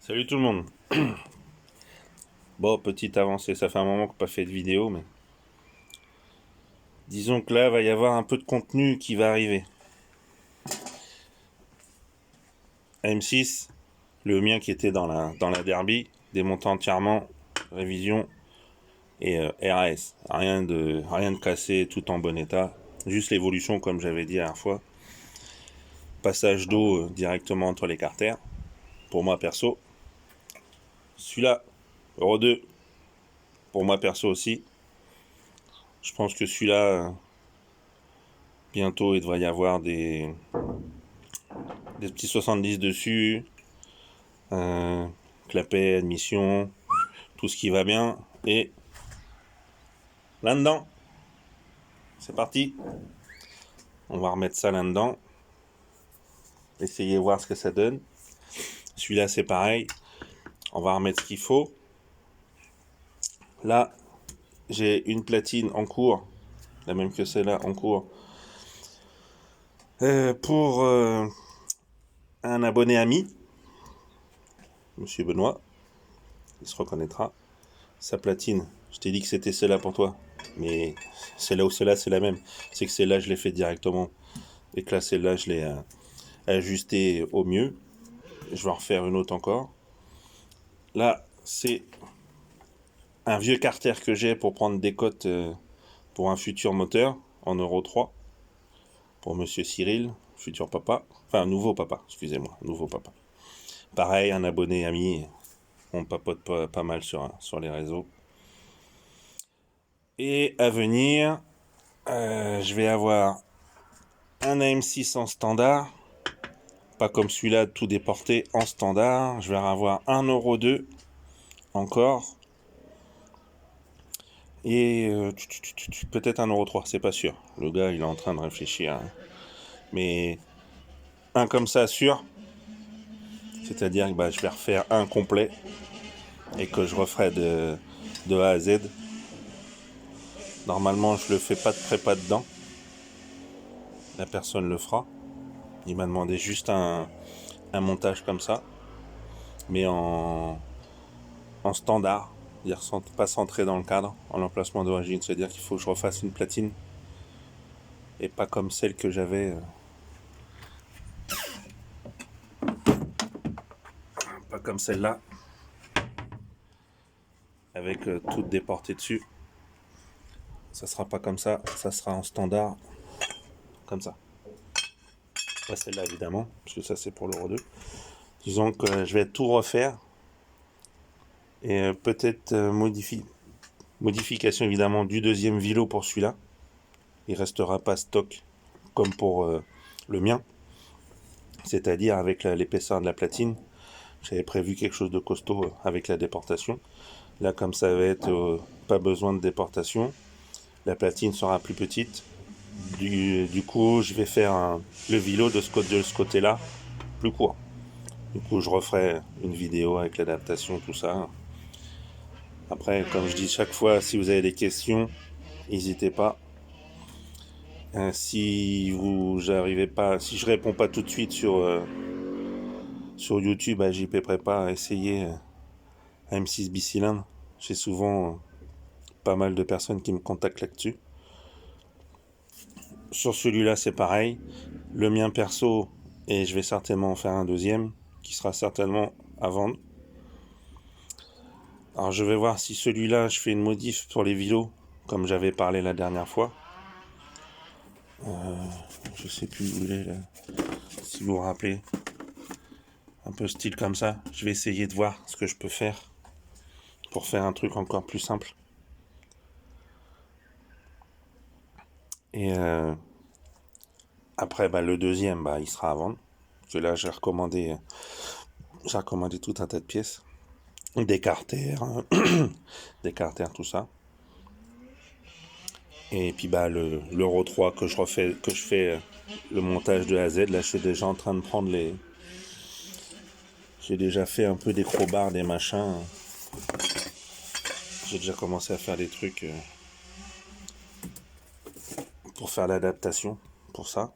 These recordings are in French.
Salut tout le monde. Bon, petite avancée, ça fait un moment qu'on n'a pas fait de vidéo, mais disons que là, va y avoir un peu de contenu qui va arriver. AM6, le mien qui était dans la Derby, démonté entièrement, révision et RAS. Rien de cassé, tout en bon état. Juste l'évolution, comme j'avais dit la dernière fois. Passage d'eau directement entre les carters. Pour moi perso. Celui-là, Euro 2. Pour moi perso aussi. Je pense que celui-là, bientôt, il devrait y avoir des petits 70 dessus, clapet, admission, tout ce qui va bien. Et là-dedans, c'est parti. On va remettre ça là-dedans. Essayer de voir ce que ça donne. Celui-là, c'est pareil. On va remettre ce qu'il faut. Là, j'ai une platine en cours, la même que celle-là en cours, pour un abonné ami, Monsieur Benoît. Il se reconnaîtra. Sa platine, je t'ai dit que c'était celle-là pour toi, mais celle-là ou celle-là, c'est la même. C'est que celle-là, je l'ai fait directement, et que là, celle-là, je l'ai ajustée au mieux. Je vais en refaire une autre encore. Là, c'est un vieux carter que j'ai pour prendre des cotes pour un futur moteur en Euro 3, pour Monsieur Cyril, futur papa, enfin nouveau papa, excusez-moi, nouveau papa. Pareil, un abonné ami, on papote pas mal sur les réseaux. Et à venir, je vais avoir un AM6 en standard, pas comme celui-là tout déporté en standard. Je vais avoir un Euro 2 encore. Et peut-être un Euro 3, c'est pas sûr. Le gars il est en train de réfléchir. Hein. Mais un comme ça sûr. C'est-à-dire que je vais refaire un complet et que je referai de A à Z. Normalement je le fais pas de prépa dedans. La personne le fera. Il m'a demandé juste un montage comme ça. Mais en standard. C'est-à-dire sans pas centré dans le cadre, en emplacement d'origine. C'est-à-dire qu'il faut que je refasse une platine. Et pas comme celle que j'avais. Pas comme celle-là. Avec toutes déportées dessus. Ça sera pas comme ça sera en standard. Comme ça. Pas celle-là évidemment, parce que ça c'est pour l'Euro 2. Disons que je vais tout refaire. Et peut-être modification évidemment du deuxième vélo pour celui-là. Il restera pas stock comme pour le mien. C'est-à-dire avec l'épaisseur de la platine. J'avais prévu quelque chose de costaud avec la déportation. Là, comme ça va être pas besoin de déportation, la platine sera plus petite. Du coup, je vais faire le vélo de ce côté-là plus court. Du coup, je referai une vidéo avec l'adaptation, tout ça. Après, comme je dis chaque fois, si vous avez des questions, n'hésitez pas. Si je réponds pas tout de suite sur YouTube à JP Prépa, essayez M6 bicylindre. J'ai souvent pas mal de personnes qui me contactent là-dessus. Sur celui-là, c'est pareil. Le mien perso, et je vais certainement en faire un deuxième, qui sera certainement à vendre. Alors je vais voir si celui-là, je fais une modif pour les vélos, comme j'avais parlé la dernière fois. Je sais plus où il est là. Si vous vous rappelez. Un peu style comme ça. Je vais essayer de voir ce que je peux faire pour faire un truc encore plus simple. Et après, le deuxième, il sera à vendre. Parce que là, j'ai recommandé tout un tas de pièces. Des carters, des carters, tout ça. Et puis l'Euro 3 que je fais le montage de A à Z. Là, je suis déjà en train de prendre les. J'ai déjà fait un peu des crowbars, des machins. J'ai déjà commencé à faire des trucs pour faire l'adaptation pour ça.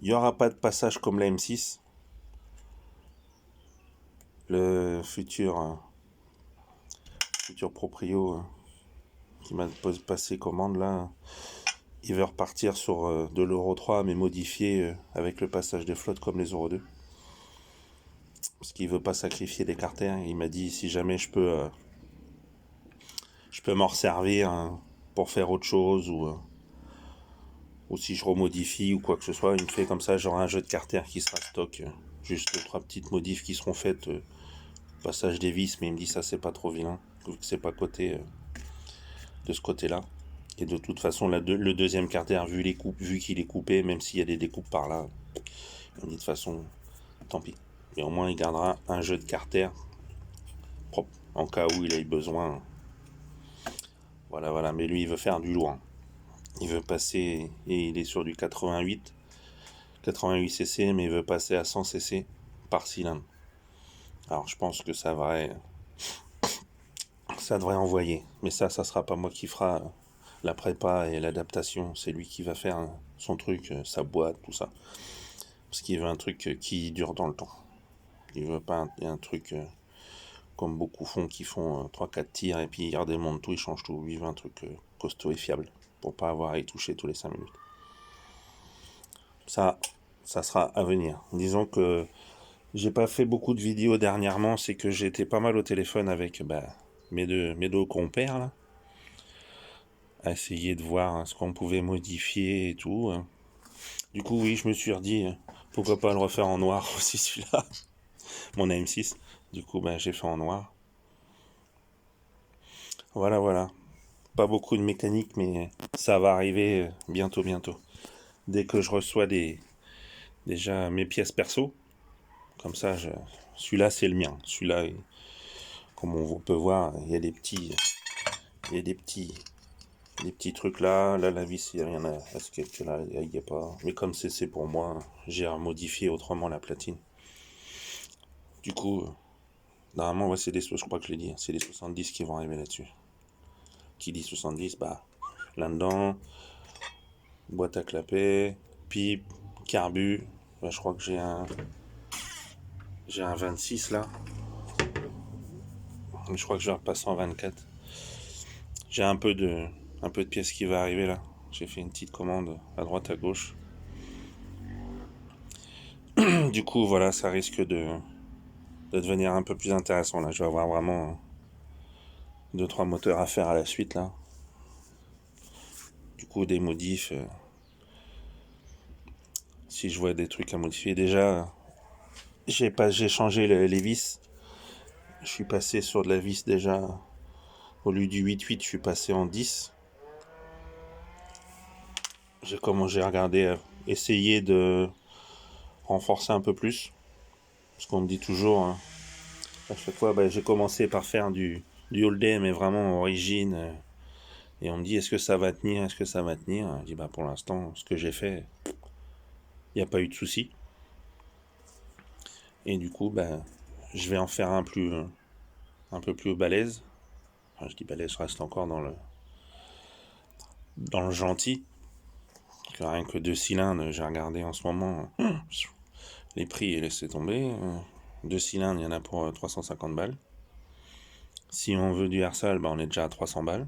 Il n'y aura pas de passage comme la M6. le futur proprio qui m'a passé commande là, il veut repartir sur de l'Euro 3 mais modifié avec le passage des flottes comme les Euro 2. Parce qu'il veut pas sacrifier des carters. Il m'a dit si jamais je peux m'en resservir pour faire autre chose ou si je remodifie ou quoi que ce soit, il me fait comme ça, genre un jeu de carter qui sera stock. Juste 3 petites modifs qui seront faites. Passage des vis, mais il me dit ça c'est pas trop vilain, vu que c'est pas coté de ce côté-là. Et de toute façon, le deuxième carter, vu qu'il est coupé, même s'il y a des découpes par là, il me dit de toute façon, tant pis. Mais au moins il gardera un jeu de carter propre, en cas où il ait besoin. Voilà, mais lui il veut faire du lourd. Il veut passer, et il est sur du 88 cc, mais il veut passer à 100 cc par cylindre. Alors je pense que ça devrait envoyer, mais ça sera pas moi qui fera la prépa et l'adaptation, c'est lui qui va faire son truc, sa boîte, tout ça. Parce qu'il veut un truc qui dure dans le temps. Il veut pas un truc comme beaucoup font, qui font 3-4 tirs et puis ils redémontent tout, ils changent tout. Lui il veut un truc costaud et fiable, pour pas avoir à y toucher tous les 5 minutes. Ça sera à venir. Disons que j'ai pas fait beaucoup de vidéos dernièrement, c'est que j'étais pas mal au téléphone avec mes deux compères là, à essayer de voir ce qu'on pouvait modifier et tout. Du coup oui, je me suis redit pourquoi pas le refaire en noir aussi celui-là, mon AM6. Du coup j'ai fait en noir. Voilà. Pas beaucoup de mécanique, mais ça va arriver bientôt. Dès que je reçois déjà mes pièces perso, comme ça, celui-là c'est le mien. Celui-là, comme on peut voir, il y a des petits trucs là. Là, la vis, il n'y a rien à sketcher là, il n'y a pas. Mais comme c'est pour moi, j'ai modifié autrement la platine. Du coup, normalement, ouais, je crois que je l'ai dit, c'est les 70 qui vont arriver là-dessus. Qui dit 70, là-dedans, boîte à clapet, pipe, carbu. Je crois que j'ai un 26 là. Je crois que je vais repasser en 24. J'ai un peu de pièces qui va arriver là. J'ai fait une petite commande à droite à gauche. Du coup, voilà, ça risque de devenir un peu plus intéressant là. Je vais avoir vraiment 2-3 moteurs à faire à la suite là. Du coup, des modifs. Si je vois des trucs à modifier, déjà, j'ai changé les vis. Je suis passé sur de la vis déjà. Au lieu du 8-8, je suis passé en 10. J'ai regardé, essayer de renforcer un peu plus. Parce qu'on me dit toujours, à chaque fois, j'ai commencé par faire du all-day, mais vraiment origine. Et on me dit, est-ce que ça va tenir? Je dis, pour l'instant, ce que j'ai fait, il n'y a pas eu de souci. Et du coup, je vais en faire un peu plus balèze. Enfin, je dis balèze, je reste encore dans le gentil. Parce que rien que 2 cylindres, j'ai regardé en ce moment, les prix et laissez tomber. 2 cylindres, il y en a pour 350 balles. Si on veut du Hersal, on est déjà à 300 balles.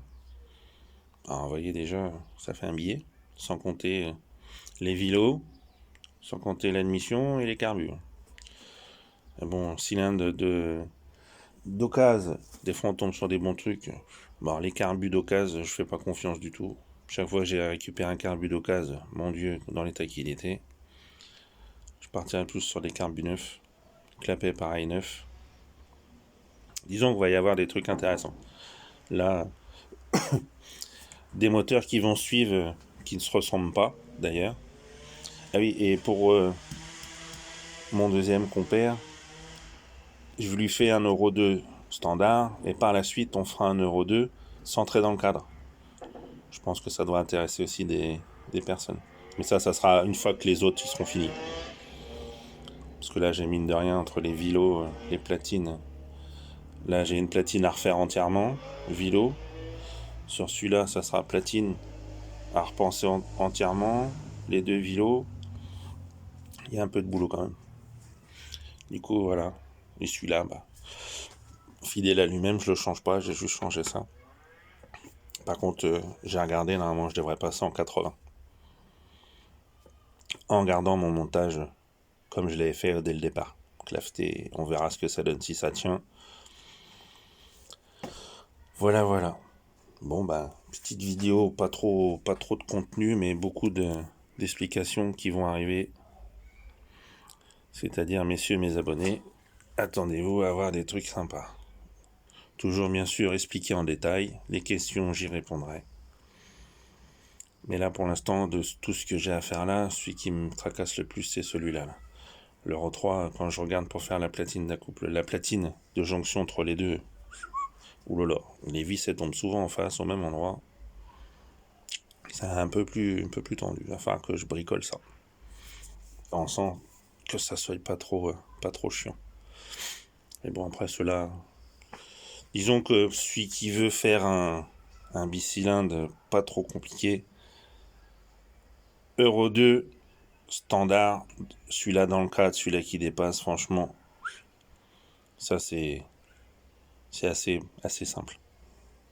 Alors vous voyez déjà, ça fait un billet. Sans compter les vilos, sans compter l'admission et les carbures. Et bon, cylindre d'occasion, des fois on tombe sur des bons trucs. Les carbus d'occasion, je fais pas confiance du tout. Chaque fois que j'ai récupéré un carbu d'occasion, mon Dieu, dans l'état qu'il était, je partirai plus sur des carbus neufs. Clapet pareil neuf. Disons qu'il va y avoir des trucs intéressants. Là, des moteurs qui vont suivre, qui ne se ressemblent pas d'ailleurs. Ah oui, et pour mon deuxième compère, je lui fais un Euro 2 standard, et par la suite on fera un Euro 2 centré dans le cadre. Je pense que ça doit intéresser aussi des personnes. Mais ça sera une fois que les autres ils seront finis. Parce que là j'ai mine de rien entre les vilos, les platines. Là j'ai une platine à refaire entièrement, vilo. Sur celui-là ça sera platine à repenser entièrement, les 2 vilos. Il y a un peu de boulot quand même. Du coup voilà. Et celui-là, fidèle à lui-même, je le change pas, j'ai juste changé ça. Par contre, j'ai regardé, normalement je devrais passer en 80. En regardant mon montage comme je l'avais fait dès le départ. Claveté, on verra ce que ça donne si ça tient. Voilà. Bon petite vidéo, pas trop de contenu, mais beaucoup d'explications qui vont arriver. C'est-à-dire, messieurs mes abonnés, attendez-vous à avoir des trucs sympas. Toujours bien sûr expliquer en détail. Les questions, j'y répondrai. Mais là, pour l'instant, de tout ce que j'ai à faire là, celui qui me tracasse le plus, c'est celui-là. Là. L'Euro 3, quand je regarde pour faire la platine d'accouple, la platine de jonction entre les deux, oulala, les vis elles tombent souvent en face, au même endroit. C'est un peu plus tendu. Il va falloir que je bricole ça. En sent que ça soit pas trop chiant. Mais bon, après cela, disons que celui qui veut faire un bicylindre pas trop compliqué, Euro 2, standard, celui-là dans le cadre, celui-là qui dépasse, franchement, ça c'est assez simple.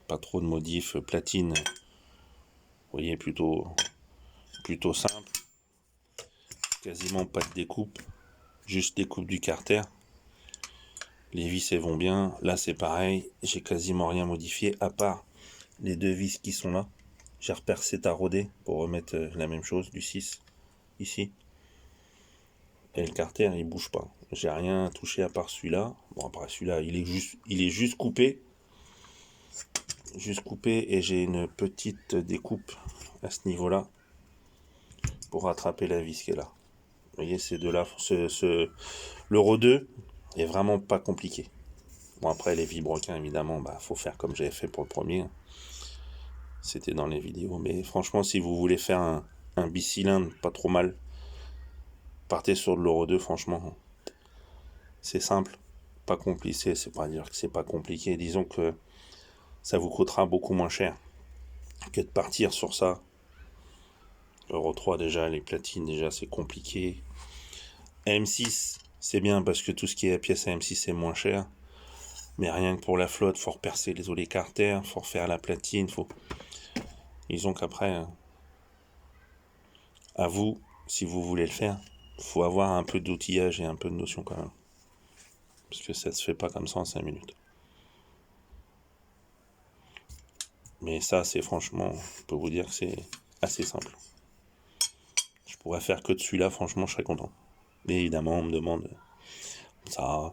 Pas trop de modifs, platine, vous voyez, plutôt simple. Quasiment pas de découpe, juste découpe du carter. Les vis elles vont bien, là c'est pareil, j'ai quasiment rien modifié à part les deux vis qui sont là. J'ai repercé taraudé pour remettre la même chose, du 6 ici. Et le carter il bouge pas. J'ai rien touché à part celui-là. Bon après celui-là il est juste coupé. Et j'ai une petite découpe à ce niveau-là pour rattraper la vis qui est là. Vous voyez ces deux-là, l'Euro 2 est vraiment pas compliqué. Bon après les vilebrequins évidemment, faut faire comme j'avais fait pour le premier. C'était dans les vidéos. Mais franchement, si vous voulez faire un bicylindre pas trop mal, partez sur de l'Euro 2, franchement. C'est simple, pas compliqué, c'est pas dire que c'est pas compliqué. Disons que ça vous coûtera beaucoup moins cher que de partir sur ça. Euro 3 déjà, les platines déjà c'est compliqué. AM6, c'est bien parce que tout ce qui est pièce AM6 c'est moins cher. Mais rien que pour la flotte, faut repercer les olés carter, faut refaire la platine, Disons qu'après, à vous, si vous voulez le faire, faut avoir un peu d'outillage et un peu de notion quand même. Parce que ça se fait pas comme ça en 5 minutes. Mais ça, c'est franchement, je peux vous dire que c'est assez simple. Je pourrais faire que de celui-là, franchement, je serais content. Mais évidemment, on me demande ça.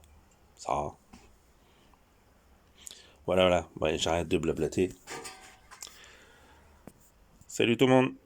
Voilà. Ouais, j'arrête de blablater. Salut tout le monde!